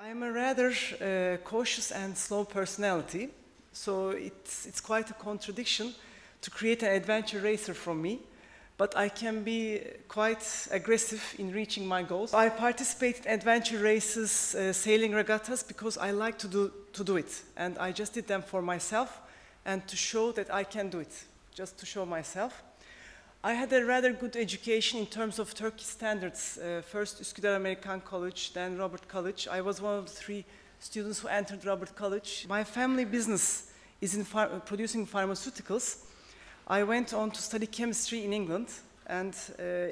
I'm a rather cautious and slow personality, so it's quite a contradiction to create an adventure racer from me, but I can be quite aggressive in reaching my goals. I participate in adventure races, sailing regattas, because I like to do it, and I just did them for myself and to show that I can do it, just to show myself. I had a rather good education in terms of Turkish standards. First Üsküdar American College, then Robert College. I was one of the 3 students who entered Robert College. My family business is in producing pharmaceuticals. I went on to study chemistry in England, and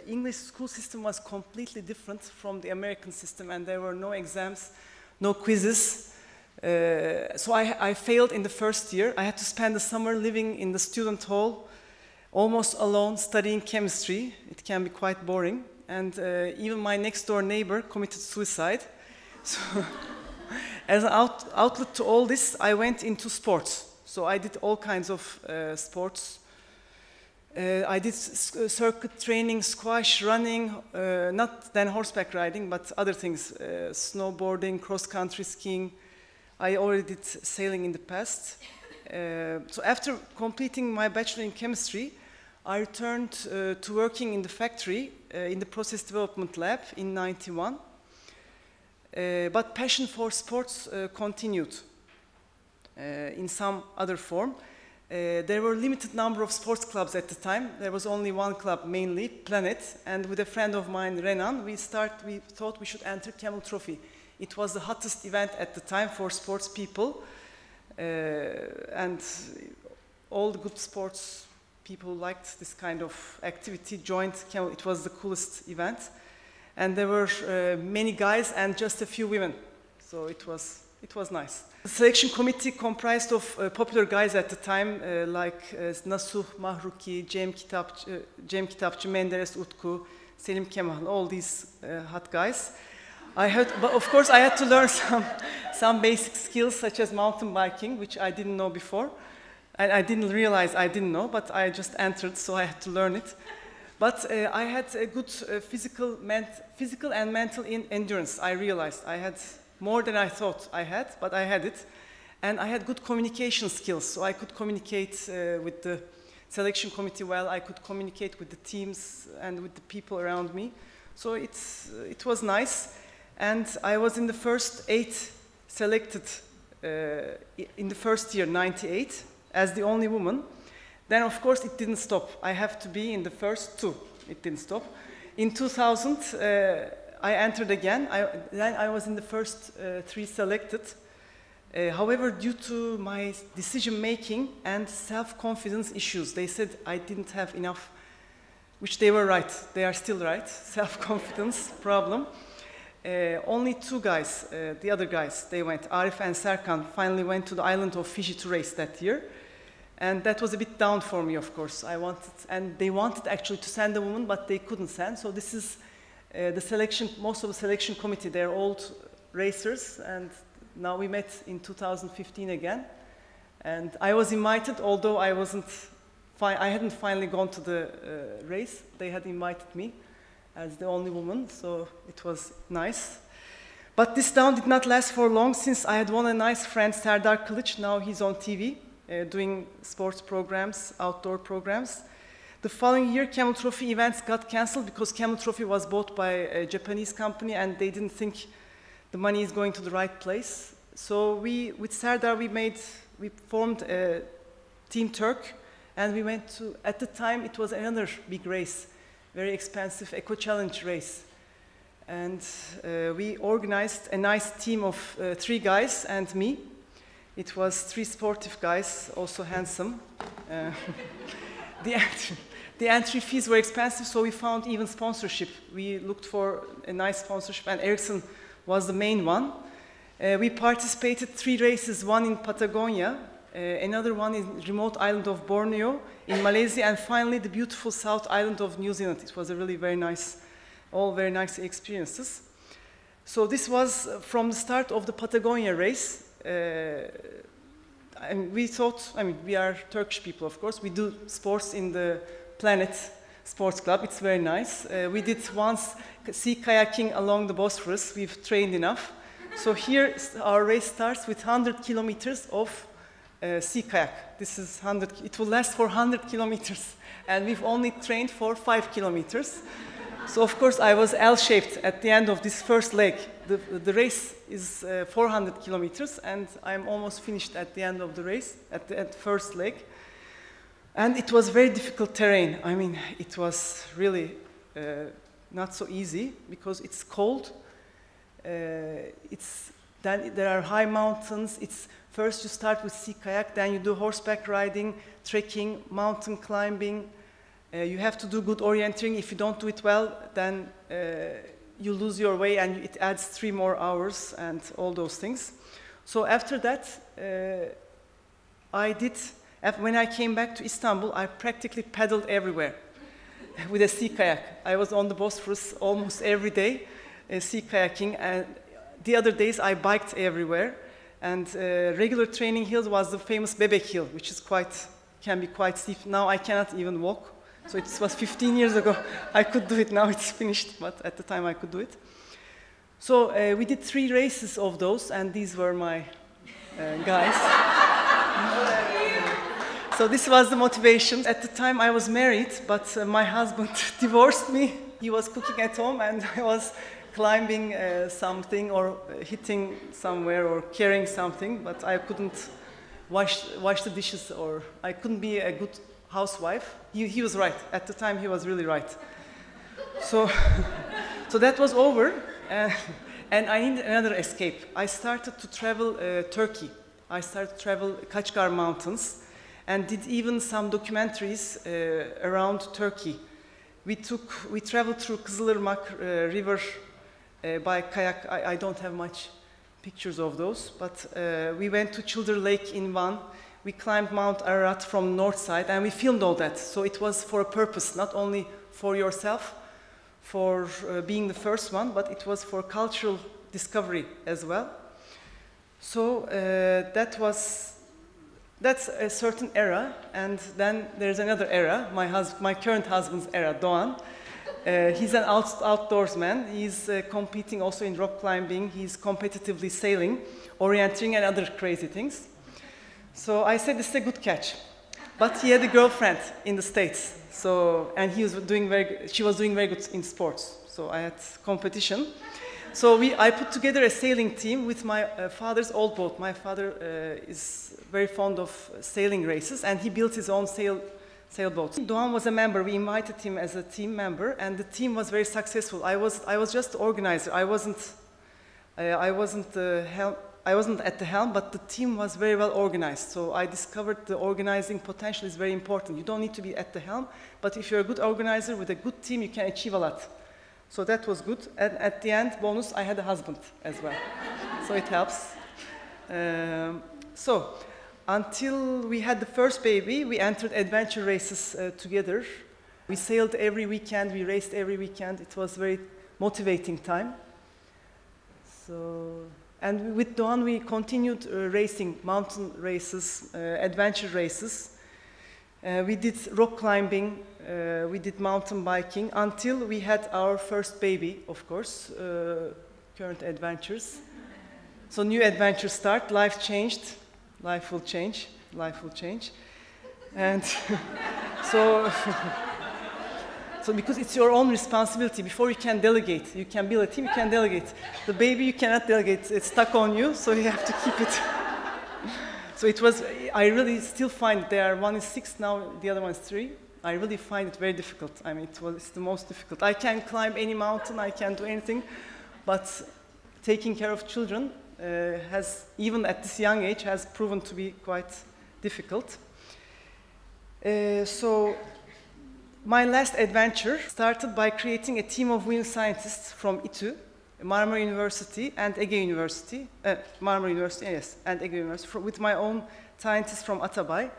English school system was completely different from the American system, and there were no exams, no quizzes. So I failed in the first year. I had to spend the summer living in the student hall, almost alone, studying chemistry. It can be quite boring. And even my next door neighbor committed suicide. So as an outlet to all this, I went into sports. So I did all kinds of sports. I did circuit training, squash, running, not then horseback riding, but other things, snowboarding, cross-country skiing. I already did sailing in the past. So after completing my bachelor in chemistry, I returned to working in the factory, in the process development lab in '91. But passion for sports continued in some other form. There were a limited number of sports clubs at the time. There was only one club, mainly, Planet. And with a friend of mine, Renan, we thought we should enter Camel Trophy. It was the hottest event at the time for sports people. And all the good sports people liked this kind of activity, joined Camel. It was the coolest event. And there were many guys and just a few women. So it was nice. The selection committee comprised of popular guys at the time, like Nasuh Mahruki, Cem Kitapçı, Menderes Utku, Selim Kemal, all these hot guys. But of course, I had to learn some basic skills, such as mountain biking, which I didn't know before. And I didn't realize I didn't know, but I just entered, so I had to learn it. But I had a good physical and mental endurance. I realized I had more than I thought I had, but I had it. And I had good communication skills, so I could communicate with the selection committee well. I could communicate with the teams and with the people around me. So it was nice. And I was in the first 8 selected in the first year, '98, as the only woman. Then, of course, it didn't stop. I have to be in the first 2. It didn't stop. In 2000, I entered again. Then I was in the first 3 selected. However, due to my decision-making and self-confidence issues, they said I didn't have enough, which they were right. They are still right. Self-confidence problem. Only 2 guys, the other guys, they went. Arif and Serkan finally went to the island of Fiji to race that year. And that was a bit down for me, of course. And they wanted actually to send a woman, but they couldn't send. So this is the selection, most of the selection committee, they're old racers. And now we met in 2015 again. And I was invited, although I hadn't finally gone to the race. They had invited me as the only woman, so it was nice. But this down did not last for long, since I had won a nice friend, Serdar Kılıç. Now he's on TV, doing sports programs, outdoor programs. The following year, Camel Trophy events got cancelled because Camel Trophy was bought by a Japanese company, and they didn't think the money is going to the right place. So with Serdar, we formed Team Turk, and we went to, at the time, it was another big race, very expensive Eco Challenge race. And we organized a nice team of 3 guys and me. It was 3 sportive guys, also handsome. The entry fees were expensive, so we found even sponsorship. We looked for a nice sponsorship, and Ericsson was the main one. We participated 3 races, one in Patagonia, another one in remote island of Borneo, in Malaysia, and finally the beautiful South Island of New Zealand. It was a really very nice, all very nice experiences. So this was from the start of the Patagonia race. And we thought, we are Turkish people, of course. We do sports in the Planet Sports Club. It's very nice. We did once sea kayaking along the Bosphorus. We've trained enough. So here our race starts with 100 kilometers of sea kayak. This is 100, it will last for 100 kilometers. And we've only trained for 5 kilometers. So of course I was L-shaped at the end of this first leg. The race is 400 kilometers and I'm almost finished at the end of the race, at the first leg. And it was very difficult terrain. I mean, it was really not so easy because it's cold. Then there are high mountains. First you start with sea kayak, then you do horseback riding, trekking, mountain climbing. You have to do good orienteering. If you don't do it well, then you lose your way and it adds 3 more hours and all those things. So after that, when I came back to Istanbul, I practically paddled everywhere with a sea kayak. I was on the Bosphorus almost every day, sea kayaking, and the other days I biked everywhere. And regular training hill was the famous Bebek Hill, which can be quite steep. Now I cannot even walk. So it was 15 years ago. I could do it. Now it's finished, but at the time I could do it. So we did 3 races of those, and these were my guys. So this was the motivation. At the time I was married, but my husband divorced me. He was cooking at home, and I was climbing something or hitting somewhere or carrying something, but I couldn't wash the dishes, or I couldn't be a good housewife. He was right. At the time, he was really right. So that was over, and I needed another escape. I started to travel Turkey. I started to travel Kaçkar Mountains, and did even some documentaries around Turkey. We traveled through Kızılırmak River by kayak. I don't have much pictures of those, but we went to Çıldır Lake in Van. We climbed Mount Ararat from north side, and we filmed all that. So it was for a purpose, not only for yourself, for being the first one, but it was for cultural discovery as well. So that's a certain era, and then there's another era, my current husband's era, Doğan. He's an outdoorsman. He's competing also in rock climbing. He's competitively sailing, orienteering, and other crazy things. So I said, this is a good catch. But he had a girlfriend in the States. And she was doing very good in sports. So I had competition. So I put together a sailing team with my father's old boat. My father is very fond of sailing races, and he built his own sailboat. Doğan was a member. We invited him as a team member, and the team was very successful. I was just the organizer. I wasn't at the helm, but the team was very well organized. So I discovered the organizing potential is very important. You don't need to be at the helm, but if you're a good organizer with a good team, you can achieve a lot. So that was good. And at the end, bonus, I had a husband as well. So it helps. Until we had the first baby, we entered adventure races together. We sailed every weekend, we raced every weekend. It was a very motivating time. And with Doğan, we continued racing, mountain races, adventure races. We did rock climbing, we did mountain biking, until we had our first baby, of course, current adventures. So new adventures start, life changed, life will change, life will change. And so because it's your own responsibility, before you can delegate, you can build a team, you can delegate. The baby you cannot delegate, it's stuck on you, so you have to keep it. So I really still find one is 6 now, the other one is 3. I really find it very difficult. I mean, it's the most difficult. I can climb any mountain, I can do anything, but taking care of children even at this young age, has proven to be quite difficult. So my last adventure started by creating a team of women scientists from İTÜ, Marmara University and Ege University, Marmara University, yes, and Ege University, with my own scientists from Atabay,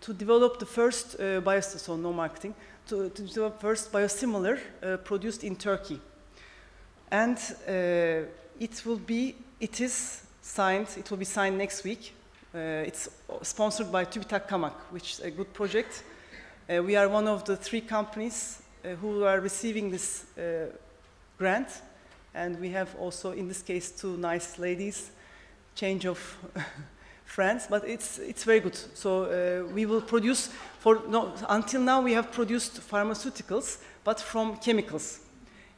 to develop the first so no marketing, to develop first biosimilar produced in Turkey. And it will be signed next week. It's sponsored by TÜBİTAK Kamak, which is a good project. We are one of the 3 companies who are receiving this grant. And we have also, in this case, two nice ladies, change of friends, but it's very good. So we will produce, until now we have produced pharmaceuticals, but from chemicals.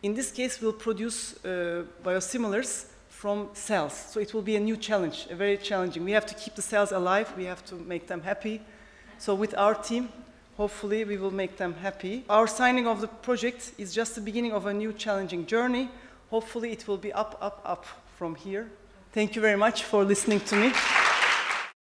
In this case, we'll produce biosimilars from cells. So it will be a new challenge, very challenging. We have to keep the cells alive, we have to make them happy. So with our team, hopefully we will make them happy. Our signing of the project is just the beginning of a new challenging journey. Hopefully it will be up, up, up from here. Thank you very much for listening to me.